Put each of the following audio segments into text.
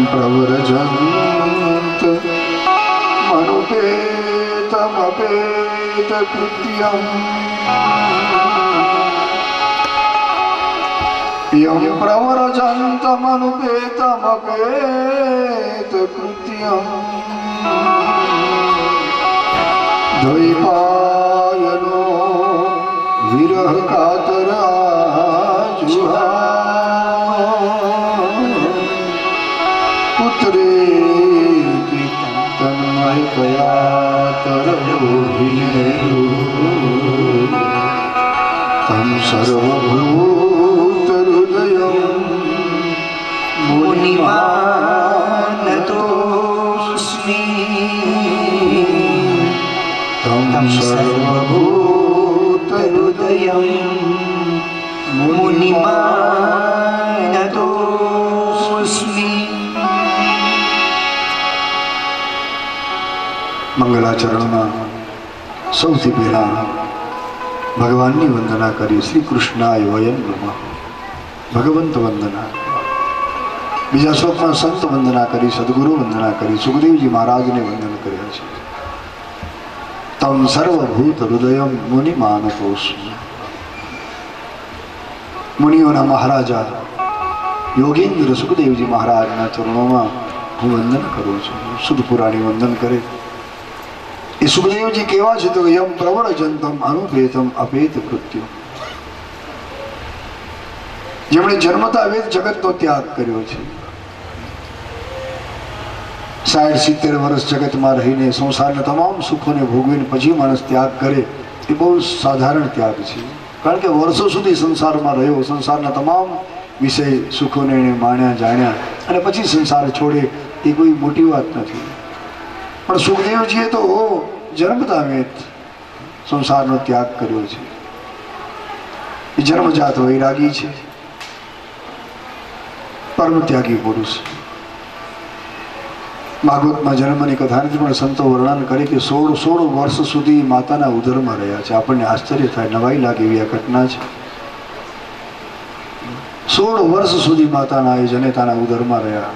प्रव्रजन्त मनुपेतमपेत कृत्यम् यं प्रव्रजन्तमनुपेतमपेत कृत्यम् द्वैपायनो विरह कातरा जुहा पुत्रेति तन्मयतया तरलोहिनेरु तं सर्वभूतहृदयं मुनिमानतोऽस्मि तं सर्वभूतहृदयं मुनिमानतोऽस्मि। મંગલાચરણમાં સૌથી પહેલા ભગવાનની વંદના કરી. શ્રી કૃષ્ણાય વયમ નમઃ, ભગવંત વંદના. બીજા શ્લોકમાં સંત વંદના કરી, સદગુરુ વંદના કરી, સુખદેવજી મહારાજને વંદન કર્યા છે. તમ સર્વભૂત હૃદયમ મુનિ માનતોસ્મિ. મુનિઓના મહારાજા યોગેન્દ્ર સુખદેવજી મહારાજના ચરણોમાં હું વંદન કરું છું. સુદ પુરાણી વંદન કરે. એ સુખદેવજી કેવા છે તો યમ પ્રવરજંતમ અનુપેતમ અપેત કૃત્ય. જેમણે જન્મતા વેદ જગતનો ત્યાગ કર્યો છે. 60-70 વર્ષ જગતમાં રહીને સંસારના તમામ સુખોને ભોગવીને પછી માણસ ત્યાગ કરે એ બહુ સાધારણ ત્યાગ છે. કારણ કે વર્ષો સુધી સંસારમાં રહ્યો, સંસારના તમામ વિષય સુખોને એને માણ્યા જાણ્યા અને પછી સંસાર છોડે એ કોઈ મોટી વાત નથી. પણ સુખદેવજીએ તો જન્મતા વેદ સંસારનો ત્યાગ કર્યો છે. એ જન્મજાત વૈરાગી છે, પરમ ત્યાગી પુરુષ. ભાગવતમાં જન્મની કથા નથી પણ સંતો વર્ણન કરે કે 16 વર્ષ સુધી માતાના ઉદરમાં રહ્યા છે. આપણને આશ્ચર્ય થાય, નવાઈ લાગે એવી આ ઘટના છે. 16 વર્ષ સુધી માતાના એ જનેતાના ઉદરમાં રહ્યા.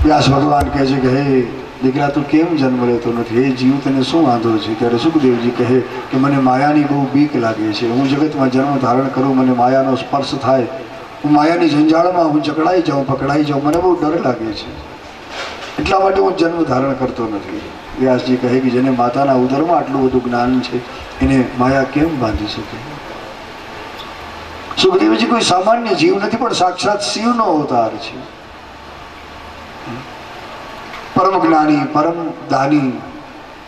વ્યાસ ભગવાન કહે છે કે હે દીકરા તું કેમ જન્મ લેતો નથી, હે જીવ તને શું વાંધો છે? ત્યારે સુખદેવજી કહે કે મને માયાની બહુ બીક લાગે છે. હું જગતમાં જન્મ ધારણ કરું, મને માયાનો સ્પર્શ થાય, હું માયાની જંજાળમાં હું જકડાઈ જાઉં, પકડાઈ જાઉં, મને બહુ ડર લાગે છે. એટલા માટે હું જન્મ ધારણ કરતો નથી. વ્યાસજી કહે કે જેને માતાના ઉદરમાં આટલું બધું જ્ઞાન છે એને માયા કેમ બાંધી શકે? સુખદેવજી કોઈ સામાન્ય જીવ નથી પણ સાક્ષાત શિવનો અવતાર છે. પરમ જ્ઞાની, પરમ દાની,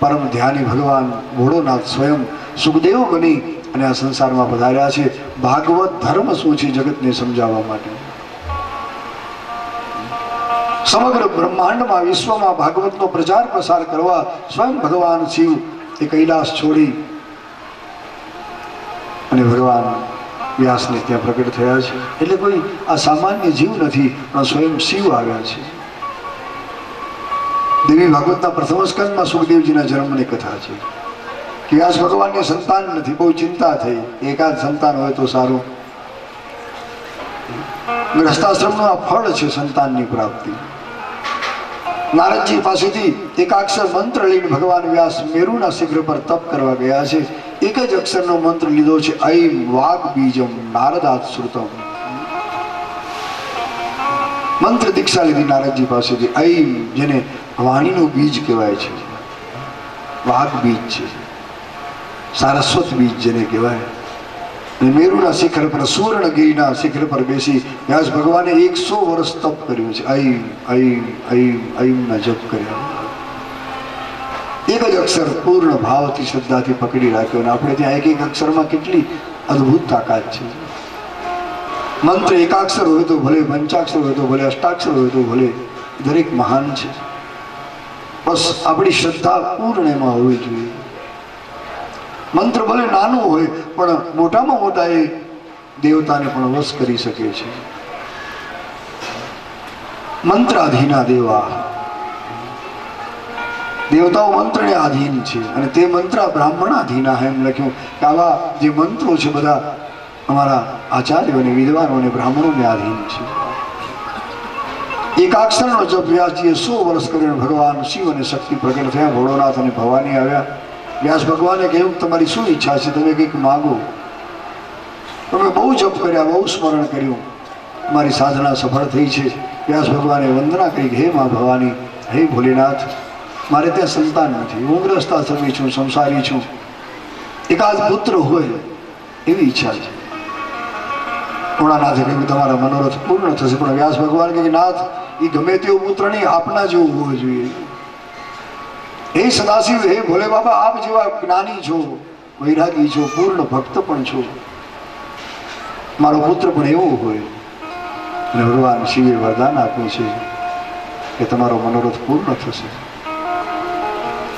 પરમ ધ્યાની ભગવાન ભોળોનાથ સ્વયં સુખદેવ બની અને આ સંસારમાં પધાર્યા છે. ભાગવત ધર્મ શું છે જગતને સમજાવવા માટે. સમગ્ર બ્રહ્માંડમાં વિશ્વમાં ભાગવતનો પ્રચાર પ્રસાર કરવા સ્વયં ભગવાન શિવ એ કૈલાસ છોડી અને ભગવાન વ્યાસને ત્યાં પ્રગટ થયા છે. એટલે કોઈ આ સામાન્ય જીવ નથી, પણ સ્વયં શિવ આવ્યા છે. દેવી ભાગવતના પ્રથમ સ્કંદમાં સુખદેવજીના જન્મની કથા છે કે વ્યાસ ભગવાનને સંતાન નથી, બહુ ચિંતા થઈ, એકાદ સંતાન હોય તો સારું. ગ્રસ્તાશ્રમનું આ ફળ છે સંતાનની પ્રાપ્તિ. નારદજી પાસેથી એકાક્ષર મંત્ર લઈને ભગવાન વ્યાસ મેરુના શિખર પર તપ કરવા ગયા છે. એક જ અક્ષરનો મંત્ર લીધો છે, ઐમ વાગ બીજમ નારદાત શ્રુતમ. મંત્ર દીક્ષા લીધી નારદજી પાસેથી. ઐમ જેને વાણીનું બીજ કહેવાય છે, વાગ બીજ છે, સારસ્વત બીજ જેને કહેવાય. મેરુના શિખર પર, સુવર્ણગીરીના શિખર પર બેસી વ્યાસ ભગવાને 100 વર્ષ તપ કર્યું છે. ઐમ ઐમ ઐમ ઐમ ના જપ કર્યા. એક જ અક્ષર પૂર્ણ ભાવથી શ્રદ્ધાથી પકડી રાખ્યો. અને આપણે ત્યાં એક એક અક્ષરમાં કેટલી અદ્ભુત તાકાત છે. મંત્ર એકાક્ષર હોય તો ભલે, પંચાક્ષર હોય તો ભલે, અષ્ટાક્ષર હોય તો ભલે, દરેક મહાન છે. બસ આપણી શ્રદ્ધા પૂર્ણ એમાં હોવી જોઈએ. મંત્ર ભલે નાનું હોય પણ મોટામાં મોટા એ દેવતાને પણ વશ કરી શકે છે. મંત્રાધીના દેવા, દેવતાઓ મંત્રને આધીન છે અને તે મંત્ર બ્રાહ્મણાધીના એમ લખ્યું કે આવા જે મંત્રો છે બધા અમારા આચાર્યોને, વિદ્વાનોને, બ્રાહ્મણોને આધીન છે. એકાક્ષરનો જપ વ્યાસજીએ 100 વર્ષ કરીને ભગવાન શિવ અને શક્તિ પ્રગટ થયા. ભોળોનાથ અને ભવાની આવ્યા. વ્યાસ ભગવાને કહ્યું તમારી શું ઈચ્છા છે, તમે કંઈક માગો. તમે બહુ જપ કર્યા, બહુ સ્મરણ કર્યું, મારી સાધના સફળ થઈ છે. વ્યાસ ભગવાને વંદના કરી, હે મા ભવાની, હે ભોલેનાથ, મારે ત્યાં સંતાન નથી, હું ગ્રસ્તાશ્રમી છું, સંસારી છું, એકાદ પુત્ર હોય એવી ઈચ્છા છે. ભોળાનાથે કહ્યું તમારા મનોરથ પૂર્ણ થશે. પણ વ્યાસ ભગવાન કહે નાથ, એ ગમે તેવો પુત્ર નહીં, આપના જેવો હોવો જોઈએ. હે સદાશિવ, હે ભોલે બાબા, આપ જેવા જ્ઞાની છો, વૈરાગી છો, પૂર્ણ ભક્ત પણ છો, મારો પુત્ર પણ એવો હોય. અને ભગવાન શિવે વરદાન આપ્યું છે કે તમારો મનોરથ પૂર્ણ થશે.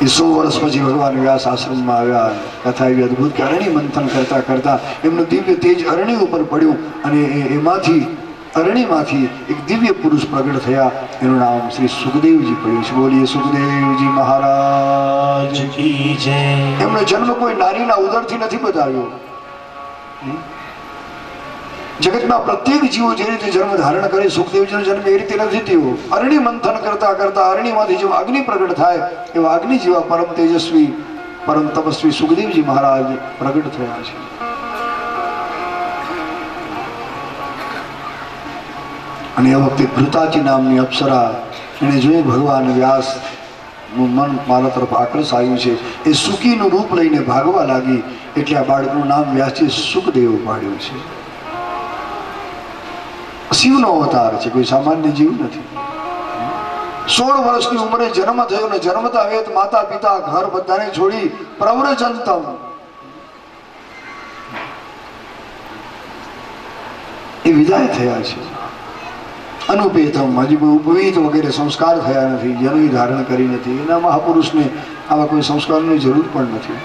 એ 100 વર્ષ પછી ભગવાન વ્યાસ આશ્રમમાં આવ્યા. કથા એવી અદભુત કે અરણી મંથન કરતા કરતા એમનું દિવ્ય તેજ અરણી ઉપર પડ્યું અને એમાંથી, અરણીમાંથી એક દિવ્ય પુરુષ પ્રગટ થયા. એનું નામ શ્રી સુખદેવજી પડ્યું છે. બોલીએ સુખદેવજી મહારાજ કી જય. એમનો જન્મ કોઈ નારીના ઉદરથી નથી બતાવ્યો. જગતના પ્રત્યેક જીવો જે રીતે જન્મ ધારણ કરે, સુખદેવજીનો જન્મ એ રીતે નથી થયો. અરણી મંથન કરતા કરતા અરણીમાંથી જેવો અગ્નિ પ્રગટ થાય એવા અગ્નિ જેવા પરમ તેજસ્વી, પરમ તપસ્વી સુખદેવજી મહારાજ પ્રગટ થયા છે. અને એ વખતે ઘૃતાચી નામની અપ્સરા, એને જોઈ ભગવાન વ્યાસ નું મન મારા તરફ આકર્ષ આવ્યું છે. એ સુકીનું રૂપ લઈને ભાગવા લાગી. એટલે આ બાળકનું નામ વ્યાસજી સુખદેવ પાડ્યું છે. શિવનો અવતાર છે, કોઈ સામાન્ય જીવ નથી. 16 વર્ષની ઉંમરે જન્મ થયો ને જન્મતા વેત માતા પિતા ઘર બધાને છોડી પ્રવ્રજંતમ, એ વિદાય થયા છે. અનુપેતમ, હજી કોઈ ઉપવીત વગેરે સંસ્કાર થયા નથી, જનોઈ ધારણ કરી નથી. એના મહાપુરુષને આવા કોઈ સંસ્કારની જરૂર પણ નથી.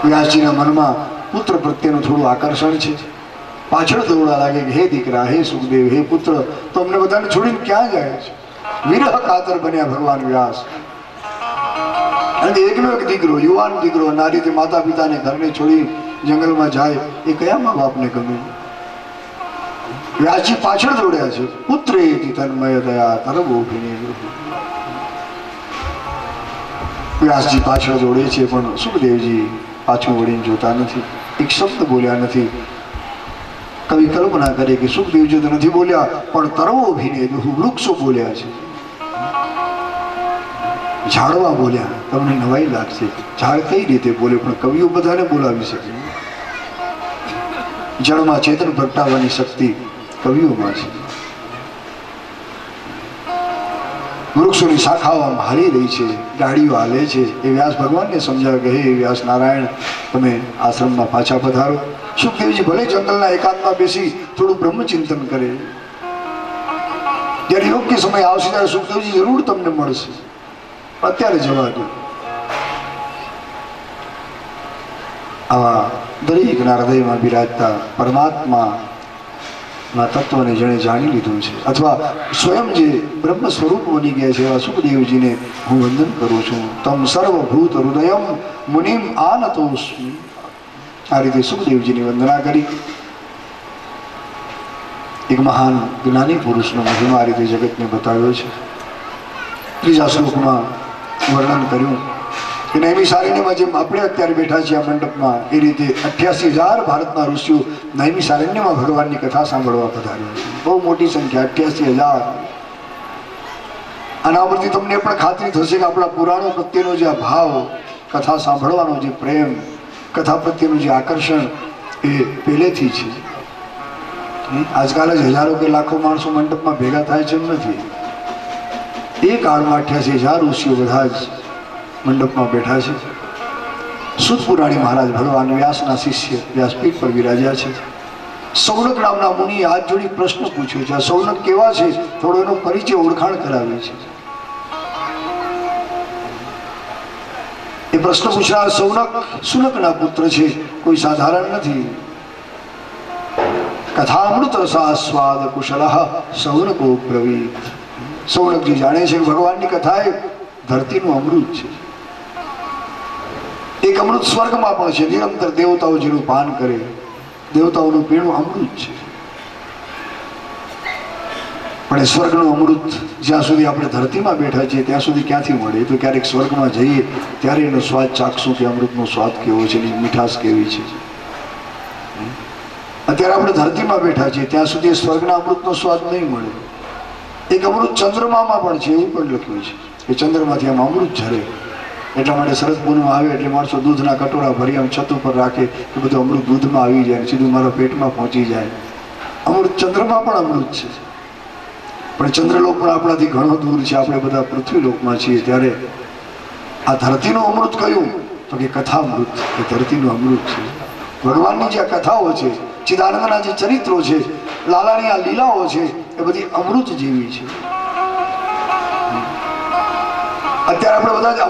વ્યાસજીના મનમાં પુત્ર પ્રત્યેનું થોડું આકર્ષણ છે. પાછળ દોડા લાગે કે હે દીકરા, હે સુખદેવ, હે પુત્ર, તો અમને બધાને છોડીને ક્યાં જાય છે? વિરહ કાતર બન્યા ભગવાન વ્યાસ. અને એકનો એક દીકરો, યુવાન દીકરો, નારીથી માતા પિતાને ઘરને છોડી જંગલમાં જાય, એ કયા મા બાપને ગમે? વ્યાસજી પાછળ દોડ્યા છે. પુત્ર તન્મય દયા તરબોભિને. વ્યાસજી પાછળ દોડે છે પણ સુખદેવજી પાછું વળીને જોતા નથી, એક શબ્દ બોલ્યા નથી. કવિ કલ્પના કરે કે સુખદેવજી તો નથી બોલ્યા, પણ તરવોભિને વૃક્ષો બોલ્યા છે, ઝાડવા બોલ્યા. તમને નવાઈ લાગશે, ઝાડ કઈ રીતે બોલે, પણ કવિઓ બધાને બોલાવી શકે. જળમાં ચેતન પ્રગટાવવાની શક્તિ કવિઓમાં છે. વૃક્ષોની શાખાઓ આમ હાલી રહી છે, ગાડીઓ હાલે છે. એ વ્યાસ ભગવાનને સમજાવે કે હે વ્યાસ નારાયણ, તમે આશ્રમમાં પાછા પધારો. સુખદેવજી ભલે જંગલના એકાંતમાં બેસી થોડું બ્રહ્મચિંતન કરે. જ્યારે યોગ્ય સમય આવશે ત્યારે સુખદેવજી જરૂર તમને મળશે, અત્યારે જવા દો. આવા દરેકના હૃદયમાં બિરાજતા પરમાત્મા ના તત્વને જેણે જાણી લીધું છે, અથવા સ્વયં જે બ્રહ્મ સ્વરૂપ બની ગયા છે, એવા સુખદેવજીને હું વંદન કરું છું. તમ સર્વભૂત હૃદયમ મુનિમ આનતોસ્મિ. આ રીતે સુખદેવજીની વંદના કરી. એક મહાન જ્ઞાની પુરુષનો મહિમા આ રીતે જગતને બતાવ્યો છે. ત્રીજા શ્લોકમાં વર્ણન કર્યું કે નૈમિષારણ્યમાં જેમ આપણે અત્યારે બેઠા છીએ આ મંડપમાં, એ રીતે 88,000 ભારતના ઋષિઓ નૈમિષારણ્યમાં ભગવાનની કથા સાંભળવા પધાર્યા છે. બહુ મોટી સંખ્યા, 88,000. આના પરથી તમને પણ ખાતરી થશે કે આપણા પુરાણો પ્રત્યેનો જે આ ભાવ, કથા સાંભળવાનો જે પ્રેમ, કથા પ્રત્યેનું જે આકર્ષણ એ પહેલેથી છે. આજકાલ જ હજારો કે લાખો માણસો મંડપમાં ભેગા થાય છે એમ નથી. એ કાળમાં 88,000 ઋષિઓ બધા જ મંડપમાં બેઠા છે. સુત પુરાણી મહારાજ ભગવાન વ્યાસના શિષ્ય વ્યાસપીઠ પર વિરાજ્યા છે. સૌનક નામના મુનિએ હાથ જોડી પ્રશ્ન પૂછ્યો છે. આ સૌનક કેવા છે, થોડો એનો પરિચય, ઓળખાણ કરાવી છે. એ પ્રશ્ન પૂછનાર સૌનક સુનકના પુત્ર છે, કોઈ સાધારણ નથી. કથામૃત રસાસ્વાદ કુશલ સૌનકો બ્રવીત. સૌનકજી જાણે છે કે ભગવાનની કથા એ ધરતીનું અમૃત છે. એક અમૃત સ્વર્ગમાં પણ છે, નિરંતર દેવતાઓ જેનું પાન કરે. દેવતાઓનું પીણું અમૃત છે. પણ એ સ્વર્ગનું અમૃત જ્યાં સુધી આપણે ધરતીમાં બેઠા છીએ ત્યાં સુધી ક્યાંથી મળે? તો ક્યારેક સ્વર્ગમાં જઈએ ત્યારે એનો સ્વાદ ચાખશું કે અમૃતનો સ્વાદ કેવો છે, એની મીઠાશ કેવી છે. અત્યારે આપણે ધરતીમાં બેઠા છીએ ત્યાં સુધી સ્વર્ગના અમૃતનો સ્વાદ નહીં મળે. એક અમૃત ચંદ્રમામાં પણ છે, એવું પણ લખ્યું છે કે ચંદ્રમાંથી આમ અમૃત ઝરે. એટલા માટે શરદ પૂનમ આવે એટલે માણસો દૂધના કટોરા ભરી આમ છત ઉપર રાખે કે બધું અમૃત દૂધમાં આવી જાય, સીધું મારા પેટમાં પહોંચી જાય. અમૃત ચંદ્રમાં પણ અમૃત છે. પણ ચંદ્રલોક પણ આપણાથી ઘણો દૂર છે. આપણે બધા પૃથ્વીલોકમાં છીએ. ત્યારે આ ધરતીનું અમૃત કયું? તો કે કથામૃત એ ધરતીનું અમૃત છે. ભગવાનની જે કથાઓ છે, ચિદાનંદના જે ચરિત્રો છે, લાલાની આ લીલાઓ છે, એ બધી અમૃત જેવી છે. અત્યારે આપણે બધા જ